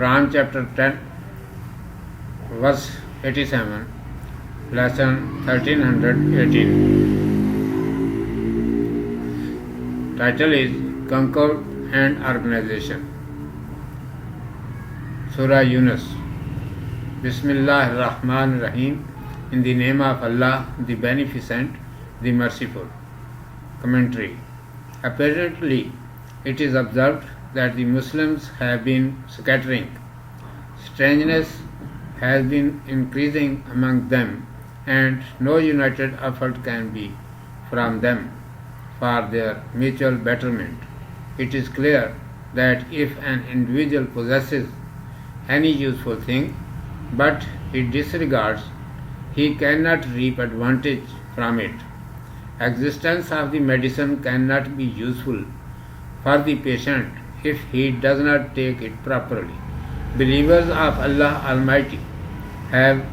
Quran chapter 10 verse 87, lesson 1318. Title is Concord and Organization. Surah YUUNUS. BisMIllaahir-Rahmaanir-Rahiim. In the name of Allah, the Beneficent, the Merciful. Commentary. Apparently, it is observed that the Muslims have been scattering. Strangeness has been increasing among them, and no united effort can be from them for their mutual betterment. It is clear that if an individual possesses any useful thing, but he disregards, he cannot reap advantage from it. Existence of the medicine cannot be useful for the patient if he does not take it properly. Believers of Allah Almighty have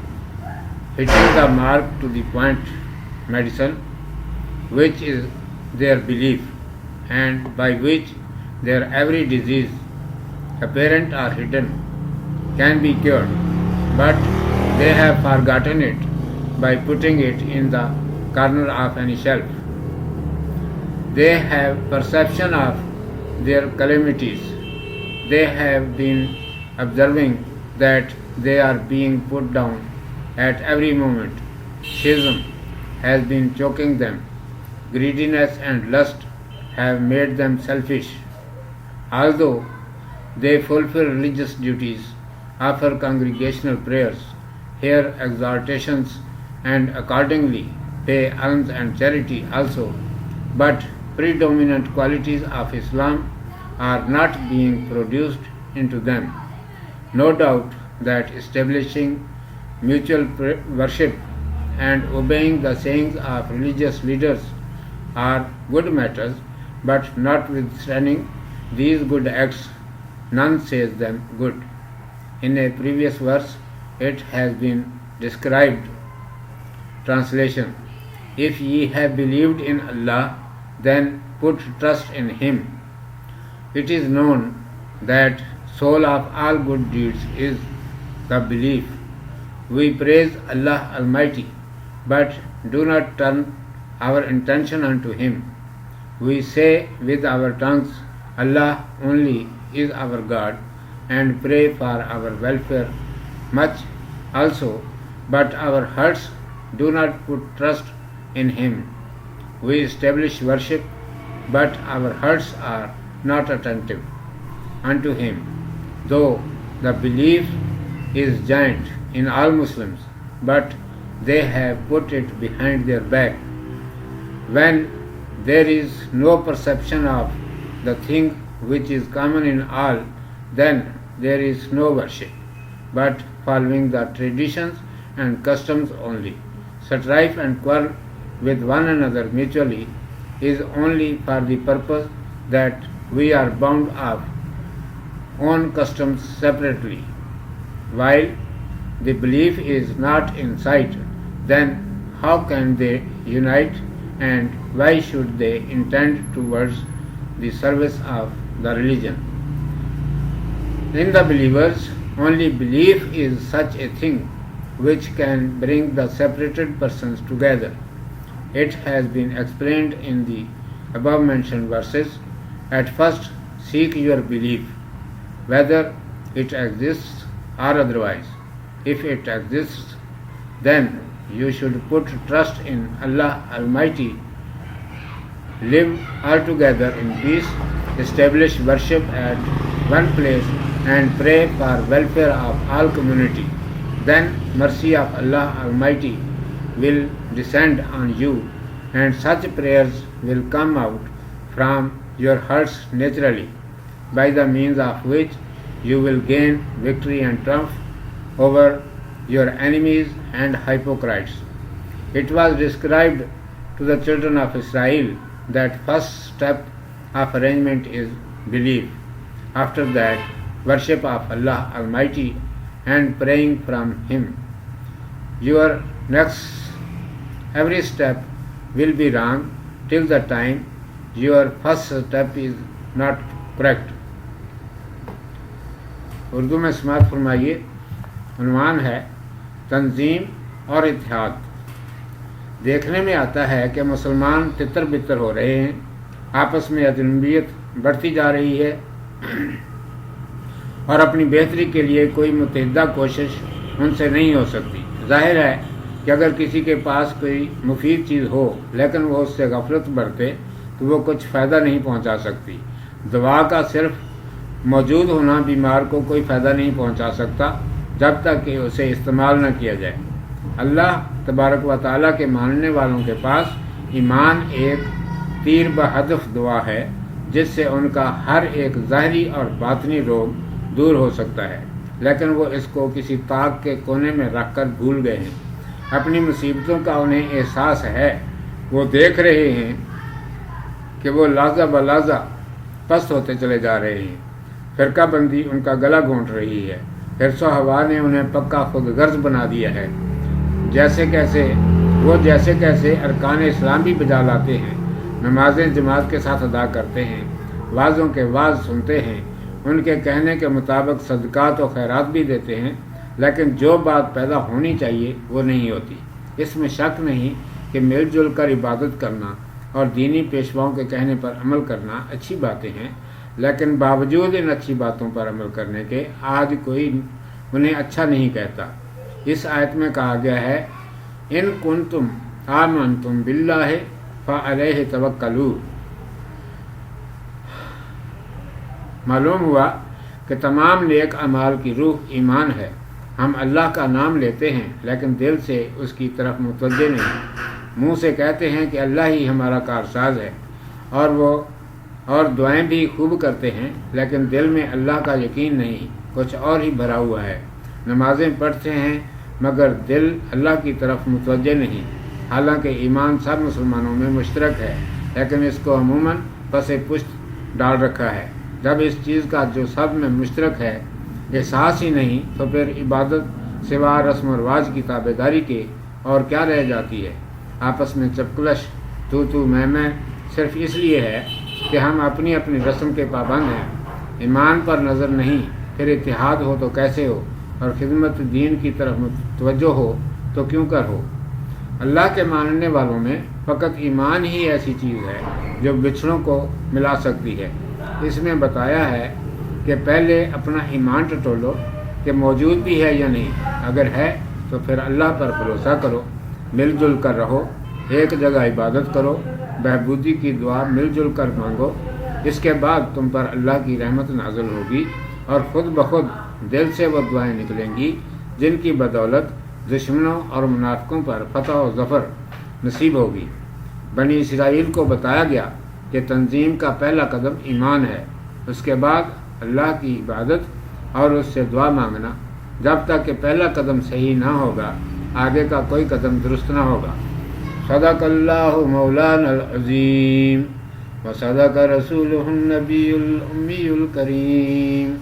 hit the mark to the point. Medicine, which is their belief, and by which their every disease, apparent or hidden, can be cured, but they have forgotten it by putting it in the corner of any shelf. They have perception of their calamities. They have been observing that they are being put down at every moment. Schism has been choking them. Greediness and lust have made them selfish. Although they fulfill religious duties, offer congregational prayers, hear exhortations, and accordingly pay alms and charity also, but predominant qualities of Islam are not being produced into them. No doubt that establishing mutual worship and obeying the sayings of religious leaders are good matters, but notwithstanding these good acts, none says them good. In a previous verse, it has been described. Translation: If ye have believed in Allah, then put trust in Him. It is known that soul of all good deeds is the belief. We praise Allah Almighty, but do not turn our intention unto Him. We say with our tongues, Allah only is our God, and pray for our welfare much also, but our hearts do not put trust in Him. We establish worship, but our hearts are not attentive unto Him, though the belief is giant in all Muslims, but they have put it behind their back. When there is no perception of the thing which is common in all, then there is no worship, but following the traditions and customs only. Strife and quarrel with one another mutually is only for the purpose that we are bound of own customs separately. While the belief is not in sight, then how can they unite, and why should they intend towards the service of the religion? In the believers, only belief is such a thing which can bring the separated persons together. It has been explained in the above mentioned verses. At first, seek your belief, whether it exists or otherwise. If it exists, then you should put trust in Allah Almighty, live altogether in peace, establish worship at one place, and pray for welfare of all community. Then mercy of Allah Almighty will descend on you, and such prayers will come out from your hearts naturally, by the means of which you will gain victory and triumph over your enemies and hypocrites. It was described to the children of Israel that first step of arrangement is belief. After that, worship of Allah Almighty and praying from Him. Your next every step will be wrong till the time your first step is not correct. Urdu میں سماعت فرمائیے۔ عنوان ہے تنظیم اور اتحاد۔ دیکھنے میں آتا ہے کہ مسلمان تتر بتر ہو رہے ہیں، آپس میں اجنبیت بڑھتی جا رہی ہے اور اپنی بہتری کے لیے کوئی متحدہ کوشش ان سے نہیں ہو سکتی۔ ظاہر ہے کہ اگر کسی کے پاس کوئی مفید چیز ہو لیکن وہ اس سے غفلت برتے تو وہ کچھ فائدہ نہیں پہنچا سکتی۔ دوا کا صرف موجود ہونا بیمار کو کوئی فائدہ نہیں پہنچا سکتا جب تک کہ اسے استعمال نہ کیا جائے۔ اللہ تبارک و تعالیٰ کے ماننے والوں کے پاس ایمان ایک تیر بہدف دوا ہے جس سے ان کا ہر ایک ظاہری اور باطنی روگ دور ہو سکتا ہے، لیکن وہ اس کو کسی طاق کے کونے میں رکھ کر بھول گئے ہیں۔ اپنی مصیبتوں کا انہیں احساس ہے، وہ دیکھ رہے ہیں کہ وہ لحظہ بلحظہ پست ہوتے چلے جا رہے ہیں، فرقہ بندی ان کا گلا گھونٹ رہی ہے، حرص و ہوا نے انہیں پکا خود غرض بنا دیا ہے۔ جیسے کیسے ارکان اسلام بھی بجا لاتے ہیں، نمازیں جماعت کے ساتھ ادا کرتے ہیں، وعظوں کے وعظ سنتے ہیں، ان کے کہنے کے مطابق صدقات و خیرات بھی دیتے ہیں، لیکن جو بات پیدا ہونی چاہیے وہ نہیں ہوتی۔ اس میں شک نہیں کہ مل جل کر عبادت کرنا اور دینی پیشواؤں کے کہنے پر عمل کرنا اچھی باتیں ہیں، لیکن باوجود ان اچھی باتوں پر عمل کرنے کے آج کوئی انہیں اچھا نہیں کہتا۔ اس آیت میں کہا گیا ہے ان کنتم آمنتم باللہ فعلیہ توکلوا۔ معلوم ہوا کہ تمام نیک اعمال کی روح ایمان ہے۔ ہم اللہ کا نام لیتے ہیں لیکن دل سے اس کی طرف متوجہ نہیں، منہ سے کہتے ہیں کہ اللہ ہی ہمارا کارساز ہے اور دعائیں بھی خوب کرتے ہیں، لیکن دل میں اللہ کا یقین نہیں، کچھ اور ہی بھرا ہوا ہے۔ نمازیں پڑھتے ہیں مگر دل اللہ کی طرف متوجہ نہیں، حالانکہ ایمان سب مسلمانوں میں مشترک ہے، لیکن اس کو عموماً پس پشت ڈال رکھا ہے۔ جب اس چیز کا جو سب میں مشترک ہے احساس ہی نہیں تو پھر عبادت سوا رسم و رواج کی تابعداری کے اور کیا رہ جاتی ہے؟ آپس میں چپکلش تو میں صرف اس لیے ہے کہ ہم اپنی اپنی رسم کے پابند ہیں۔ ایمان پر نظر نہیں، پھر اتحاد ہو تو کیسے ہو، اور خدمت دین کی طرف متوجہ ہو تو کیوں کر ہو۔ اللہ کے ماننے والوں میں فقط ایمان ہی ایسی چیز ہے جو بچھڑوں کو ملا سکتی ہے۔ اس میں بتایا ہے کہ پہلے اپنا ایمان ٹٹولو کہ موجود بھی ہے یا نہیں، اگر ہے تو پھر اللہ پر بھروسہ کرو، مل جل کر رہو، ایک جگہ عبادت کرو، بہبودی کی دعا مل جل کر مانگو، اس کے بعد تم پر اللہ کی رحمت نازل ہوگی اور خود بخود دل سے وہ دعائیں نکلیں گی جن کی بدولت دشمنوں اور منافقوں پر فتح و ظفر نصیب ہوگی۔ بنی اسرائیل کو بتایا گیا کہ تنظیم کا پہلا قدم ایمان ہے، اس کے بعد اللہ کی عبادت اور اس سے دعا مانگنا۔ جب تک کہ پہلا قدم صحیح نہ ہوگا آگے کا کوئی قدم درست نہ ہوگا۔ صدق اللہ مولانا العظیم و صدق رسولہ النبی الامی الکریم۔